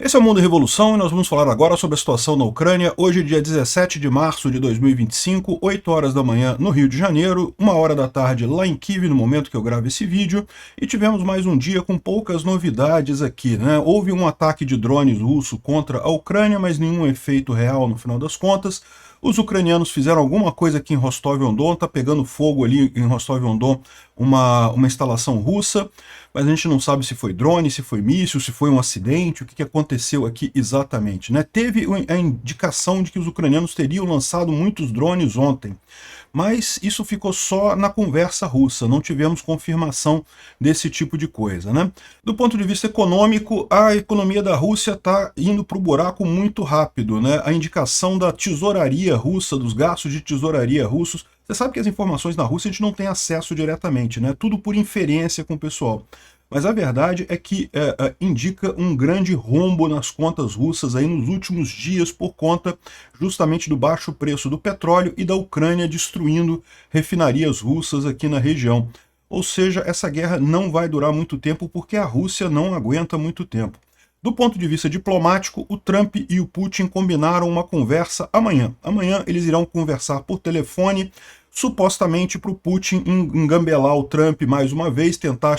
Esse é o Mundo Revolução e nós vamos falar agora sobre a situação na Ucrânia. Hoje, dia 17 de março de 2025, 8 horas da manhã no Rio de Janeiro, 1 hora da tarde lá em Kiev, no momento que eu gravo esse vídeo, e tivemos mais um dia com poucas novidades aqui, né? Houve um ataque de drones russo contra a Ucrânia, mas nenhum efeito real no final das contas. Os ucranianos fizeram alguma coisa aqui em Rostov-on-Don, está pegando fogo ali em Rostov-on-Don uma instalação russa, mas a gente não sabe se foi drone, se foi míssil, se foi um acidente, o que aconteceu aqui exatamente, né? Teve a indicação de que os ucranianos teriam lançado muitos drones ontem, mas isso ficou só na conversa russa, não tivemos confirmação desse tipo de coisa, né? Do ponto de vista econômico, a economia da Rússia está indo para o buraco muito rápido, né? A indicação da tesouraria russa, dos gastos de tesouraria russos, você sabe que as informações na Rússia a gente não tem acesso diretamente, né? Tudo por inferência com o pessoal. Mas a verdade é que indica um grande rombo nas contas russas aí nos últimos dias por conta justamente do baixo preço do petróleo e da Ucrânia destruindo refinarias russas aqui na região. Ou seja, essa guerra não vai durar muito tempo porque a Rússia não aguenta muito tempo. Do ponto de vista diplomático, o Trump e o Putin combinaram uma conversa amanhã. Amanhã eles irão conversar por telefone, supostamente para o Putin engambelar o Trump mais uma vez, tentar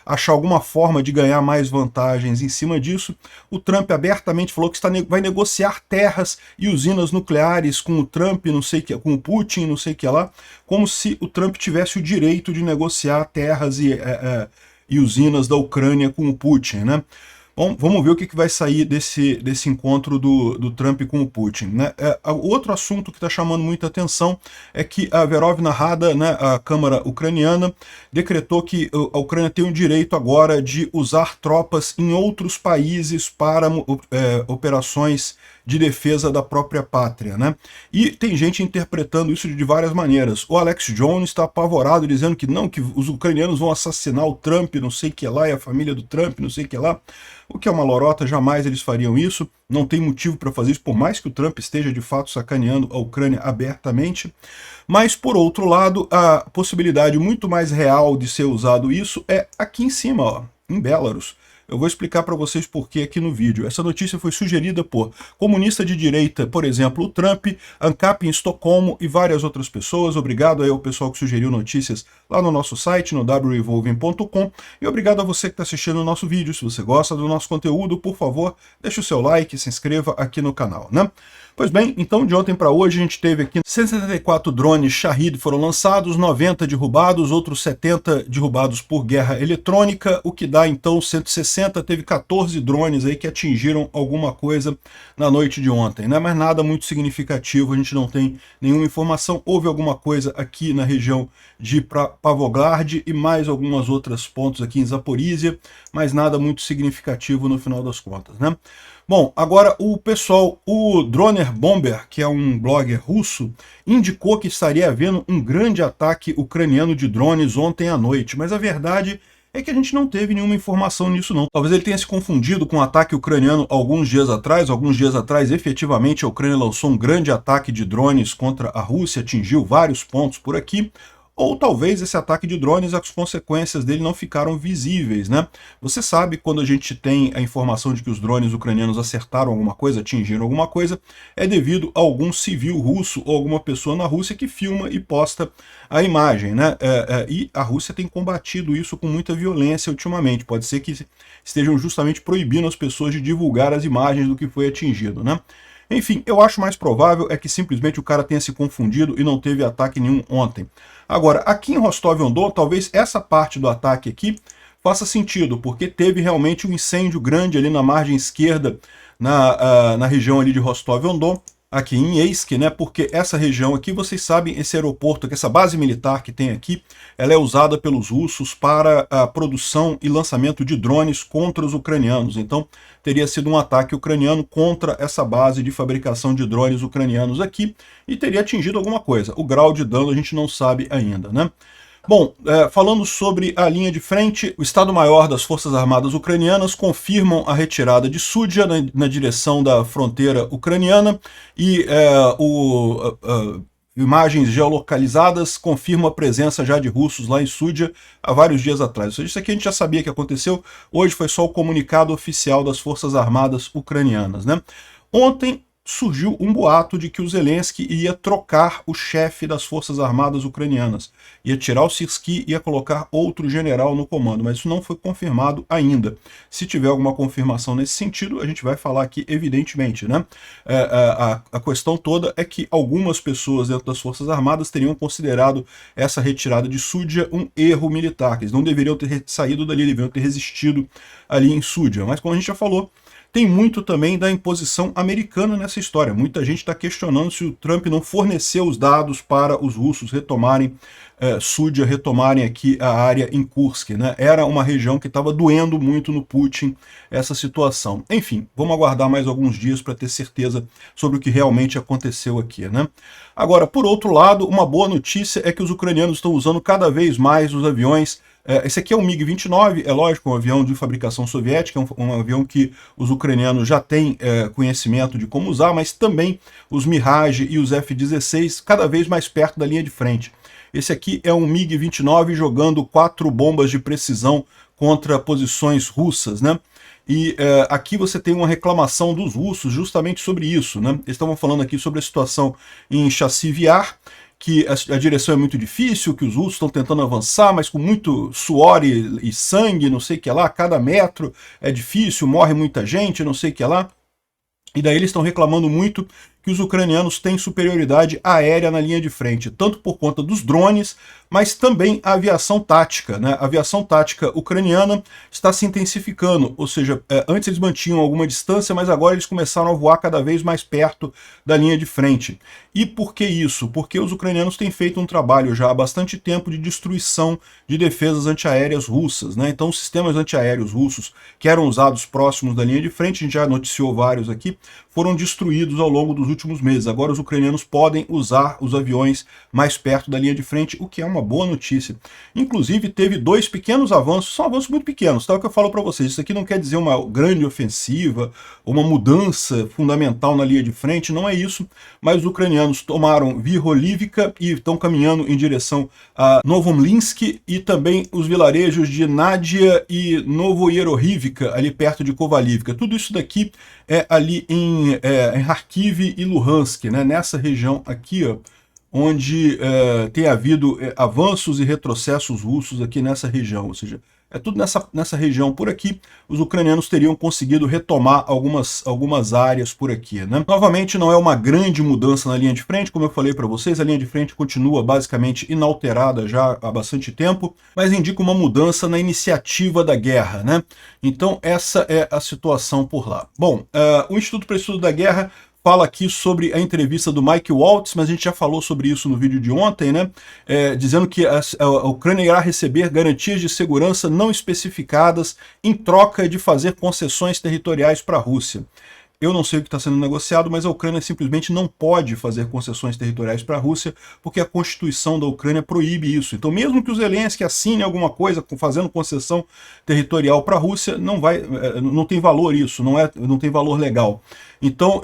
achar alguma forma de ganhar mais vantagens em cima disso. O Trump abertamente falou que vai negociar terras e usinas nucleares com o Trump, não sei que, com o Putin, não sei o que lá, como se o Trump tivesse o direito de negociar terras e usinas da Ucrânia com o Putin, né? Bom, vamos ver o que vai sair desse encontro do Trump com o Putin, né? Outro assunto que está chamando muita atenção é que a Verovna Rada, né, a Câmara Ucraniana, decretou que a Ucrânia tem o direito agora de usar tropas em outros países para operações de defesa da própria pátria, né? E tem gente interpretando isso de várias maneiras. O Alex Jones está apavorado, dizendo que não, que os ucranianos vão assassinar o Trump, não sei o que lá, e a família do Trump, não sei o que lá. O que é uma lorota, jamais eles fariam isso, não tem motivo para fazer isso, por mais que o Trump esteja de fato sacaneando a Ucrânia abertamente. Mas, por outro lado, a possibilidade muito mais real de ser usado isso é aqui em cima, ó, em Belarus. Eu vou explicar para vocês por que aqui no vídeo. Essa notícia foi sugerida por comunista de direita, por exemplo, o Trump, ANCAP em Estocolmo e várias outras pessoas. Obrigado aí ao pessoal que sugeriu notícias lá no nosso site, no wrevolving.com. E obrigado a você que está assistindo o nosso vídeo. Se você gosta do nosso conteúdo, por favor, deixe o seu like e se inscreva aqui no canal, né? Pois bem, então de ontem para hoje a gente teve aqui 174 drones Shahid foram lançados, 90 derrubados, outros 70 derrubados por guerra eletrônica, o que dá então 160, teve 14 drones aí que atingiram alguma coisa na noite de ontem, né? Mas nada muito significativo, a gente não tem nenhuma informação. Houve alguma coisa aqui na região de Pavlograd e mais algumas outras pontos aqui em Zaporizhia, mas nada muito significativo no final das contas, né? Bom, agora o Droner Bomber, que é um blogger russo, indicou que estaria havendo um grande ataque ucraniano de drones ontem à noite, mas a verdade é que a gente não teve nenhuma informação nisso não. Talvez ele tenha se confundido com o ataque ucraniano alguns dias atrás, efetivamente a Ucrânia lançou um grande ataque de drones contra a Rússia, atingiu vários pontos por aqui, ou talvez esse ataque de drones, as consequências dele não ficaram visíveis, né? Você sabe, quando a gente tem a informação de que os drones ucranianos acertaram alguma coisa, atingiram alguma coisa, é devido a algum civil russo ou alguma pessoa na Rússia que filma e posta a imagem, né? E a Rússia tem combatido isso com muita violência ultimamente. Pode ser que estejam justamente proibindo as pessoas de divulgar as imagens do que foi atingido, né? Enfim, eu acho mais provável é que simplesmente o cara tenha se confundido e não teve ataque nenhum ontem. Agora, aqui em Rostov-on-Don, talvez essa parte do ataque aqui faça sentido, porque teve realmente um incêndio grande ali na margem esquerda, na região ali de Rostov-on-Don, aqui em Yeisk, né? Porque essa região aqui, vocês sabem, esse aeroporto, essa base militar que tem aqui, ela é usada pelos russos para a produção e lançamento de drones contra os ucranianos. Então, teria sido um ataque ucraniano contra essa base de fabricação de drones ucranianos aqui e teria atingido alguma coisa. O grau de dano a gente não sabe ainda, né? Bom, falando sobre a linha de frente, o Estado-Maior das Forças Armadas Ucranianas confirmam a retirada de Sudzha na direção da fronteira ucraniana e o imagens geolocalizadas confirmam a presença já de russos lá em Sudzha há vários dias atrás. Ou seja, isso aqui a gente já sabia que aconteceu, hoje foi só o comunicado oficial das Forças Armadas ucranianas, né? Ontem surgiu um boato de que o Zelensky ia trocar o chefe das Forças Armadas ucranianas. Ia tirar o Syrskyi e ia colocar outro general no comando, mas isso não foi confirmado ainda. Se tiver alguma confirmação nesse sentido, a gente vai falar aqui, evidentemente, né? A questão toda é que algumas pessoas dentro das Forças Armadas teriam considerado essa retirada de Sudzha um erro militar, que eles não deveriam ter saído dali, deveriam ter resistido ali em Sudzha. Mas como a gente já falou, tem muito também da imposição americana nessa história. Muita gente está questionando se o Trump não forneceu os dados para os russos retomarem Sudzha, retomarem aqui a área em Kursk, né? Era uma região que estava doendo muito no Putin, essa situação. Enfim, vamos aguardar mais alguns dias para ter certeza sobre o que realmente aconteceu aqui, né? Agora, por outro lado, uma boa notícia é que os ucranianos estão usando cada vez mais os aviões. Esse aqui é um MiG-29, é lógico, um avião de fabricação soviética, um avião que os ucranianos já têm conhecimento de como usar, mas também os Mirage e os F-16 cada vez mais perto da linha de frente. Esse aqui é um MiG-29 jogando 4 bombas de precisão contra posições russas, né? E aqui você tem uma reclamação dos russos justamente sobre isso, né? Eles estavam falando aqui sobre a situação em Chassi Yar, que a direção é muito difícil, que os russos estão tentando avançar, mas com muito suor e sangue, não sei o que lá, cada metro é difícil, morre muita gente, não sei o que lá. E daí eles estão reclamando muito que os ucranianos têm superioridade aérea na linha de frente, tanto por conta dos drones, mas também a aviação tática, né? A aviação tática ucraniana está se intensificando, ou seja, antes eles mantinham alguma distância, mas agora eles começaram a voar cada vez mais perto da linha de frente. E por que isso? Porque os ucranianos têm feito um trabalho já há bastante tempo de destruição de defesas antiaéreas russas, né? Então os sistemas antiaéreos russos que eram usados próximos da linha de frente, a gente já noticiou vários aqui, foram destruídos ao longo dos últimos meses. Agora os ucranianos podem usar os aviões mais perto da linha de frente, o que é uma boa notícia. Inclusive teve 2 pequenos avanços, são avanços muito pequenos, tá? O que eu falo para vocês, isso aqui não quer dizer uma grande ofensiva, uma mudança fundamental na linha de frente, não é isso, mas os ucranianos tomaram Vyholivka e estão caminhando em direção a Novomlinsk e também os vilarejos de Nadia e Novoyerorivka, ali perto de Kovalivka. Tudo isso daqui é ali em Kharkiv e Luhansk, né? Nessa região aqui, ó, onde tem havido avanços e retrocessos russos aqui nessa região, ou seja, é tudo nessa região por aqui, os ucranianos teriam conseguido retomar algumas áreas por aqui, né? Novamente, não é uma grande mudança na linha de frente, como eu falei para vocês, a linha de frente continua basicamente inalterada já há bastante tempo, mas indica uma mudança na iniciativa da guerra, né? Então essa é a situação por lá. Bom, o Instituto para o Estudo da Guerra fala aqui sobre a entrevista do Mike Waltz, mas a gente já falou sobre isso no vídeo de ontem, né? Dizendo que a Ucrânia irá receber garantias de segurança não especificadas em troca de fazer concessões territoriais para a Rússia. Eu não sei o que está sendo negociado, mas a Ucrânia simplesmente não pode fazer concessões territoriais para a Rússia, porque a Constituição da Ucrânia proíbe isso. Então, mesmo que o Zelensky assine alguma coisa fazendo concessão territorial para a Rússia, não tem valor isso, não tem valor legal. Então,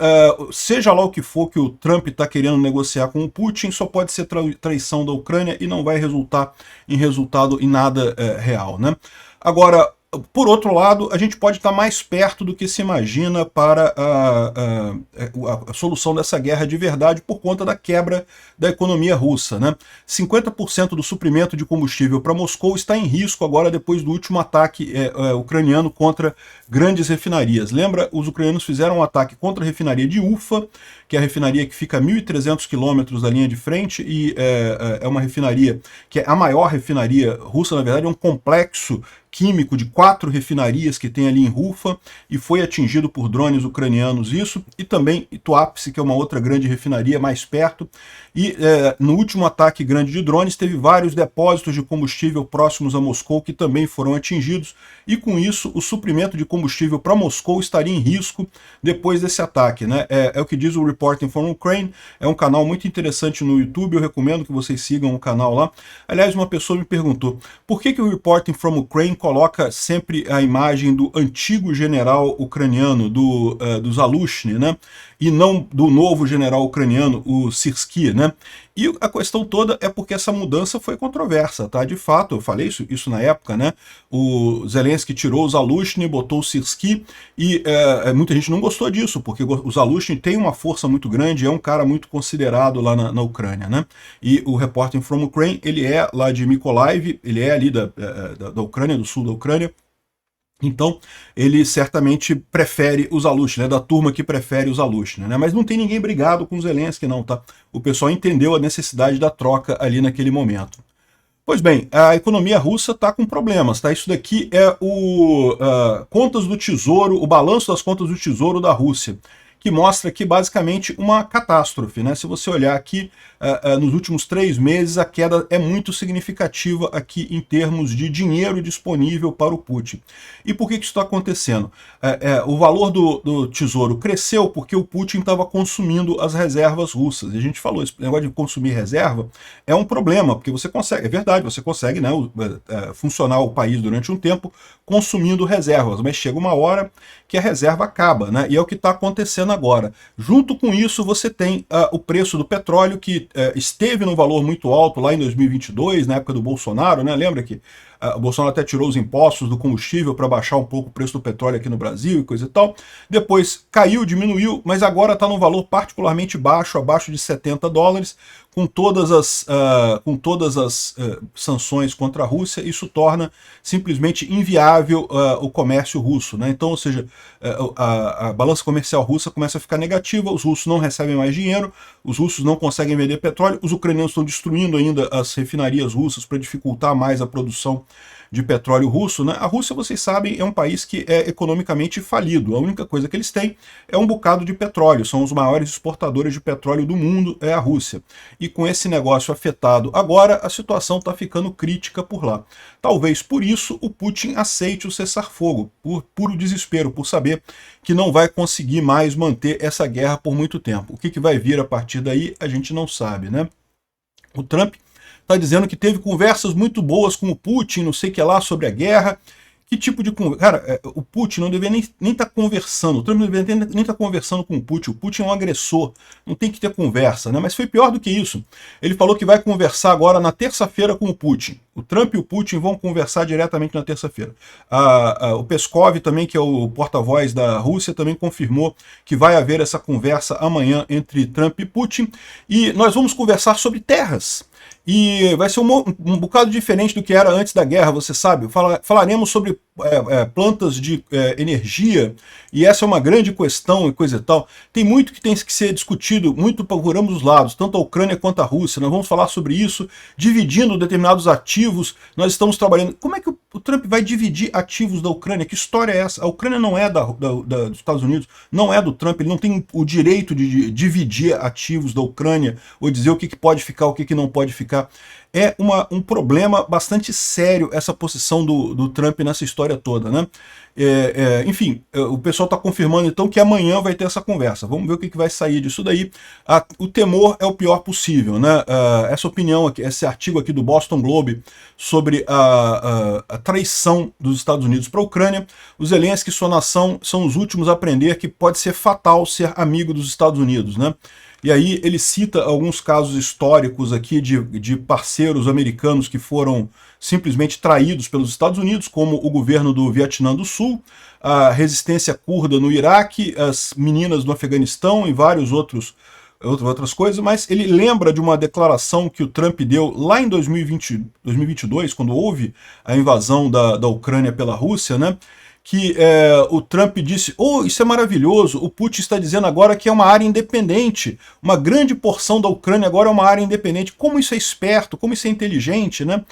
seja lá o que for que o Trump está querendo negociar com o Putin, só pode ser traição da Ucrânia e não vai resultar em nada real, né? Agora, por outro lado, a gente pode estar mais perto do que se imagina para a solução dessa guerra de verdade por conta da quebra da economia russa, né? 50% do suprimento de combustível para Moscou está em risco agora depois do último ataque ucraniano contra grandes refinarias. Lembra, os ucranianos fizeram um ataque contra a refinaria de Ufa, que é a refinaria que fica a 1.300 quilômetros da linha de frente e é uma refinaria que é a maior refinaria russa, na verdade é um complexo químico de 4 refinarias que tem ali em Ufa, e foi atingido por drones ucranianos isso, e também Tuapse, que é uma outra grande refinaria mais perto, e no último ataque grande de drones teve vários depósitos de combustível próximos a Moscou que também foram atingidos, e com isso o suprimento de combustível para Moscou estaria em risco depois desse ataque, né? É o que diz o Reporting from Ukraine, é um canal muito interessante no YouTube, eu recomendo que vocês sigam o canal lá. Aliás, uma pessoa me perguntou, por que o Reporting from Ukraine coloca sempre a imagem do antigo general ucraniano, do Zaluzhny, né? E não do novo general ucraniano, o Syrskyi, né? E a questão toda é porque essa mudança foi controversa, tá? De fato, eu falei isso na época, né? O Zelensky tirou o Zaluzhny, botou o Syrskyi, e muita gente não gostou disso, porque o Zaluzhny tem uma força muito grande, é um cara muito considerado lá na Ucrânia, né? E o repórter From Ukraine, ele é lá de Mykolaiv, ele é ali da Ucrânia, do sul da Ucrânia. Então, ele certamente prefere os Zaluzhny, né, da turma que prefere os Zaluzhny, né? Mas não tem ninguém brigado com o Zelensky, não, tá? O pessoal entendeu a necessidade da troca ali naquele momento. Pois bem, a economia russa está com problemas, tá? Isso daqui é o contas do Tesouro, o balanço das contas do Tesouro da Rússia, que mostra aqui basicamente uma catástrofe, né? Se você olhar aqui, nos últimos 3 meses, a queda é muito significativa aqui em termos de dinheiro disponível para o Putin. E por que isso está acontecendo? O valor do tesouro cresceu porque o Putin estava consumindo as reservas russas. E a gente falou, esse negócio de consumir reserva é um problema, porque você consegue, é verdade, você consegue, né, funcionar o país durante um tempo consumindo reservas, mas chega uma hora que a reserva acaba, né? E é o que está acontecendo agora. Junto com isso, você tem o preço do petróleo, que esteve num valor muito alto lá em 2022, na época do Bolsonaro, né? Lembra que o Bolsonaro até tirou os impostos do combustível para baixar um pouco o preço do petróleo aqui no Brasil e coisa e tal. Depois caiu, diminuiu, mas agora está num valor particularmente baixo, abaixo de $70, com todas as sanções contra a Rússia. Isso torna simplesmente inviável o comércio russo, né? Então, ou seja, a balança comercial russa começa a ficar negativa, os russos não recebem mais dinheiro, os russos não conseguem vender petróleo, os ucranianos estão destruindo ainda as refinarias russas para dificultar mais a produção de petróleo russo, né? A Rússia, vocês sabem, é um país que é economicamente falido. A única coisa que eles têm é um bocado de petróleo. São os maiores exportadores de petróleo do mundo, é a Rússia. E com esse negócio afetado agora, a situação está ficando crítica por lá. Talvez por isso o Putin aceite o cessar-fogo, por puro desespero, por saber que não vai conseguir mais manter essa guerra por muito tempo. O que vai vir a partir daí, a gente não sabe, né? O Trump está dizendo que teve conversas muito boas com o Putin, não sei o que lá, sobre a guerra. Que tipo de conversa? Cara, o Putin não deveria nem estar conversando, o Trump não deveria nem estar conversando com o Putin. O Putin é um agressor, não tem que ter conversa, né? Mas foi pior do que isso. Ele falou que vai conversar agora na terça-feira com o Putin. O Trump e o Putin vão conversar diretamente na terça-feira. O Peskov também, que é o porta-voz da Rússia, também confirmou que vai haver essa conversa amanhã entre Trump e Putin. E nós vamos conversar sobre terras. E vai ser um bocado diferente do que era antes da guerra, você sabe. Falaremos sobre plantas de energia, e essa é uma grande questão e coisa e tal. Tem muito que tem que ser discutido, muito por ambos os lados, tanto a Ucrânia quanto a Rússia. Nós vamos falar sobre isso, dividindo determinados ativos. Nós estamos trabalhando. Como é que o Trump vai dividir ativos da Ucrânia? Que história é essa? A Ucrânia não é dos Estados Unidos, não é do Trump, ele não tem o direito de dividir ativos da Ucrânia, ou dizer o que pode ficar, o que não pode ficar. É um problema bastante sério essa posição do Trump nessa história toda, né? Enfim, o pessoal está confirmando então que amanhã vai ter essa conversa. Vamos ver o que vai sair disso daí. O temor é o pior possível, né? Essa opinião aqui, esse artigo aqui do Boston Globe sobre a traição dos Estados Unidos para a Ucrânia. Os Zelensky e sua nação são os últimos a aprender que pode ser fatal ser amigo dos Estados Unidos, né? E aí ele cita alguns casos históricos aqui de parceiros americanos que foram simplesmente traídos pelos Estados Unidos, como o governo do Vietnã do Sul, a resistência curda no Iraque, as meninas do Afeganistão e vários outras coisas, mas ele lembra de uma declaração que o Trump deu lá em 2022, quando houve a invasão da Ucrânia pela Rússia, né? Que o Trump disse, isso é maravilhoso, o Putin está dizendo agora que é uma área independente, uma grande porção da Ucrânia agora é uma área independente. Como isso é esperto, como isso é inteligente, né?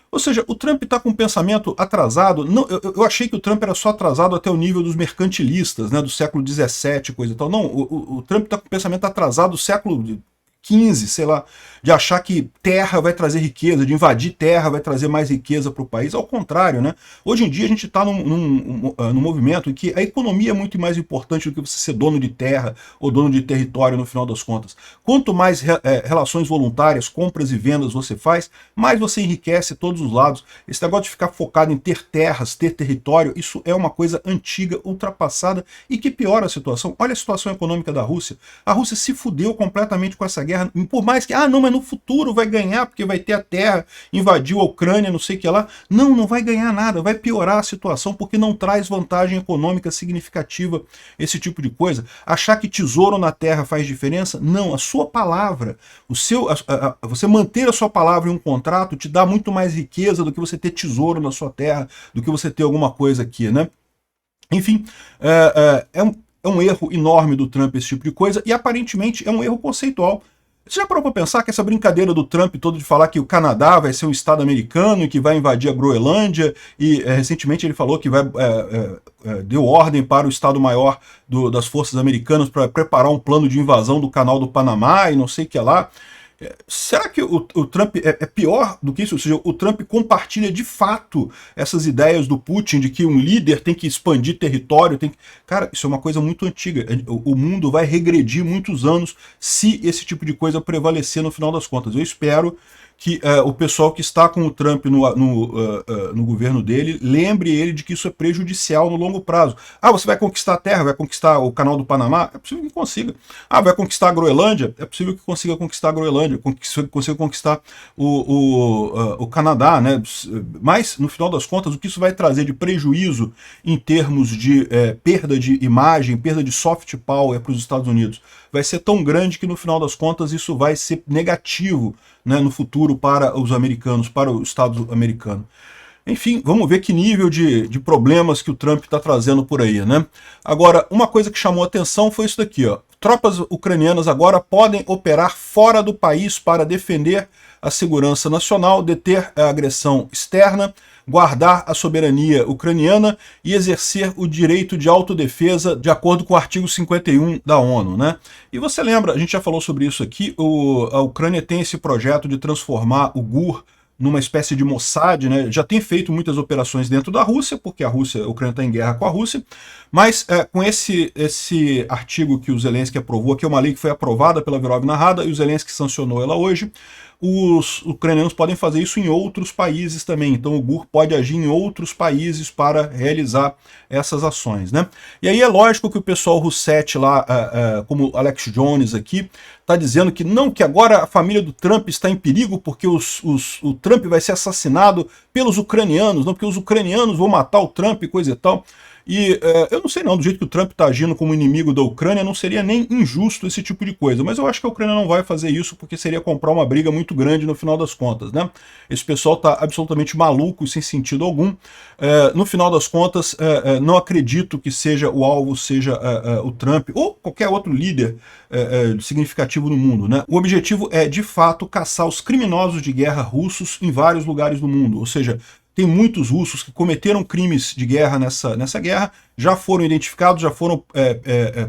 Ou seja, o Trump está com um pensamento atrasado. Não, eu achei que o Trump era só atrasado até o nível dos mercantilistas, né, do século XVII, coisa e tal. Não, o Trump está com um pensamento atrasado do século 15, sei lá, de achar que terra vai trazer riqueza, de invadir terra vai trazer mais riqueza para o país. Ao contrário, né? Hoje em dia a gente está num movimento em que a economia é muito mais importante do que você ser dono de terra ou dono de território no final das contas. Quanto mais relações voluntárias, compras e vendas você faz, mais você enriquece todos os lados. Esse negócio de ficar focado em ter terras, ter território, isso é uma coisa antiga, ultrapassada e que piora a situação. Olha a situação econômica da Rússia. A Rússia se fudeu completamente com essa guerra, por mais que, não, mas no futuro vai ganhar, porque vai ter a terra, invadiu a Ucrânia, não sei o que lá. Não, não vai ganhar nada, vai piorar a situação, porque não traz vantagem econômica significativa esse tipo de coisa. Achar que tesouro na terra faz diferença? Não, a sua palavra, você manter a sua palavra em um contrato te dá muito mais riqueza do que você ter tesouro na sua terra, do que você ter alguma coisa aqui, né? Enfim, é um erro enorme do Trump esse tipo de coisa, e aparentemente é um erro conceitual. Você já parou para pensar que essa brincadeira do Trump todo de falar que o Canadá vai ser um estado americano e que vai invadir a Groenlândia, e recentemente ele falou que deu ordem para o Estado-Maior das forças americanas para preparar um plano de invasão do Canal do Panamá e não sei o que lá. Será que o Trump é pior do que isso? Ou seja, o Trump compartilha de fato essas ideias do Putin de que um líder tem que expandir território? Cara, isso é uma coisa muito antiga. O mundo vai regredir muitos anos se esse tipo de coisa prevalecer no final das contas. Eu espero que o pessoal que está com o Trump no governo dele lembre ele de que isso é prejudicial no longo prazo. Você vai conquistar a terra, vai conquistar o Canal do Panamá? É possível que consiga. Vai conquistar a Groenlândia? É possível que consiga conquistar a Groenlândia, consiga conquistar o Canadá, né? Mas, no final das contas, o que isso vai trazer de prejuízo em termos de perda de imagem, perda de soft power para os Estados Unidos, vai ser tão grande que, no final das contas, isso vai ser negativo, né, no futuro para os americanos, para o Estado americano. Enfim, vamos ver que nível de problemas que o Trump está trazendo por aí, né? Agora, uma coisa que chamou a atenção foi isso daqui, ó. Tropas ucranianas agora podem operar fora do país para defender a segurança nacional, deter a agressão externa, guardar a soberania ucraniana e exercer o direito de autodefesa de acordo com o artigo 51 da ONU, né? E você lembra, a gente já falou sobre isso aqui, a Ucrânia tem esse projeto de transformar o GUR numa espécie de Mossad, né? Já tem feito muitas operações dentro da Rússia, porque a Ucrânia está em guerra com a Rússia, mas com esse artigo que o Zelensky aprovou, que é uma lei que foi aprovada pela Verovna Rada, e o Zelensky sancionou ela hoje, os ucranianos podem fazer isso em outros países também. Então o GUR pode agir em outros países para realizar essas ações, né? E aí é lógico que o pessoal Russet lá, como Alex Jones aqui, está dizendo que não, que agora a família do Trump está em perigo porque o Trump vai ser assassinado pelos ucranianos, não porque os ucranianos vão matar o Trump e coisa e tal. E eu não sei não, do jeito que o Trump está agindo como inimigo da Ucrânia, não seria nem injusto esse tipo de coisa, mas eu acho que a Ucrânia não vai fazer isso porque seria comprar uma briga muito grande no final das contas, né? Esse pessoal está absolutamente maluco e sem sentido algum. No final das contas, não acredito que seja o alvo, seja o Trump ou qualquer outro líder significativo no mundo, né? O objetivo é, de fato, caçar os criminosos de guerra russos em vários lugares do mundo, ou seja, tem muitos russos que cometeram crimes de guerra nessa guerra, já foram identificados, já foram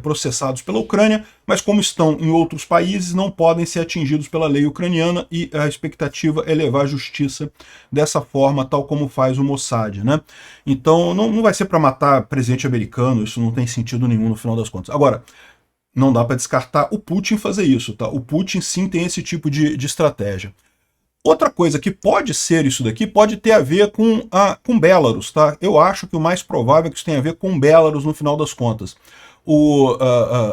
processados pela Ucrânia, mas como estão em outros países, não podem ser atingidos pela lei ucraniana e a expectativa é levar a justiça dessa forma, tal como faz o Mossad, né? Então não vai ser para matar presidente americano, isso não tem sentido nenhum no final das contas. Agora, não dá para descartar o Putin fazer isso, tá? O Putin sim tem esse tipo de estratégia. Outra coisa que pode ser isso daqui, pode ter a ver com Belarus, tá? Eu acho que o mais provável é que isso tenha a ver com Belarus no final das contas.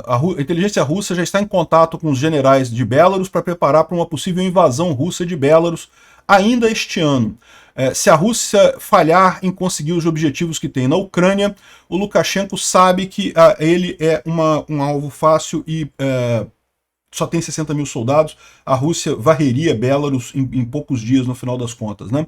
A inteligência russa já está em contato com os generais de Belarus para preparar para uma possível invasão russa de Belarus ainda este ano. Se a Rússia falhar em conseguir os objetivos que tem na Ucrânia, o Lukashenko sabe que ele é um alvo fácil e só tem 60 mil soldados, a Rússia varreria Belarus em poucos dias no final das contas, né?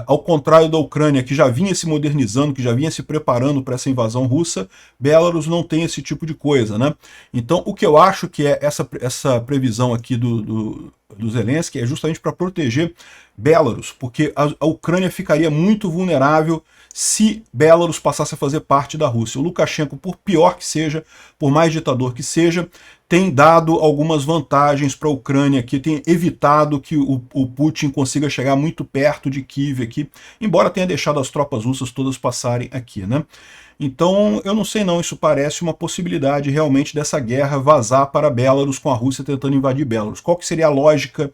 Ao contrário da Ucrânia, que já vinha se modernizando, que já vinha se preparando para essa invasão russa, Belarus não tem esse tipo de coisa, né? Então o que eu acho que é essa previsão aqui do do Zelensky é justamente para proteger Belarus, porque a Ucrânia ficaria muito vulnerável se Belarus passasse a fazer parte da Rússia. O Lukashenko, por pior que seja, por mais ditador que seja, tem dado algumas vantagens para a Ucrânia aqui, tem evitado que o Putin consiga chegar muito perto de Kiev aqui, embora tenha deixado as tropas russas todas passarem aqui, né? Então, eu não sei não, isso parece uma possibilidade realmente dessa guerra vazar para Belarus, com a Rússia tentando invadir Belarus. Qual que seria a lógica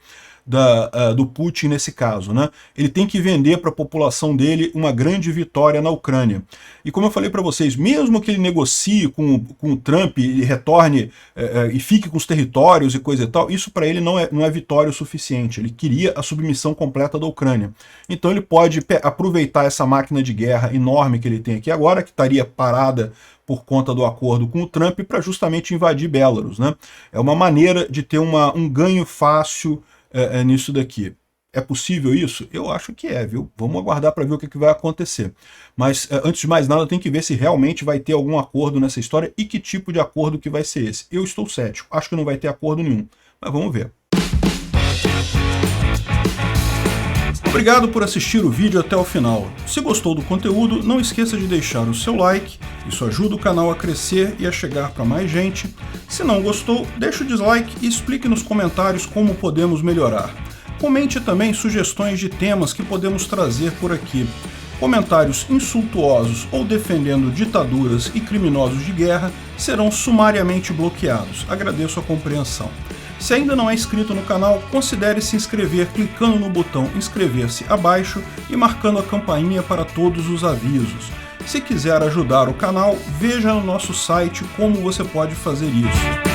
do Putin nesse caso, né? Ele tem que vender para a população dele uma grande vitória na Ucrânia. E como eu falei para vocês, mesmo que ele negocie com o Trump e retorne e fique com os territórios e coisa e tal, isso para ele não é vitória o suficiente. Ele queria a submissão completa da Ucrânia. Então ele pode aproveitar essa máquina de guerra enorme que ele tem aqui agora, que estaria parada por conta do acordo com o Trump, para justamente invadir Belarus, né? É uma maneira de ter um ganho fácil nisso daqui. É possível isso? Eu acho que é, viu? Vamos aguardar para ver o que vai acontecer. Mas, antes de mais nada, tem que ver se realmente vai ter algum acordo nessa história e que tipo de acordo que vai ser esse. Eu estou cético, acho que não vai ter acordo nenhum, mas vamos ver. Obrigado por assistir o vídeo até o final. Se gostou do conteúdo, não esqueça de deixar o seu like, isso ajuda o canal a crescer e a chegar para mais gente. Se não gostou, deixe o dislike e explique nos comentários como podemos melhorar. Comente também sugestões de temas que podemos trazer por aqui. Comentários insultuosos ou defendendo ditaduras e criminosos de guerra serão sumariamente bloqueados. Agradeço a compreensão. Se ainda não é inscrito no canal, considere se inscrever clicando no botão inscrever-se abaixo e marcando a campainha para todos os avisos. Se quiser ajudar o canal, veja no nosso site como você pode fazer isso.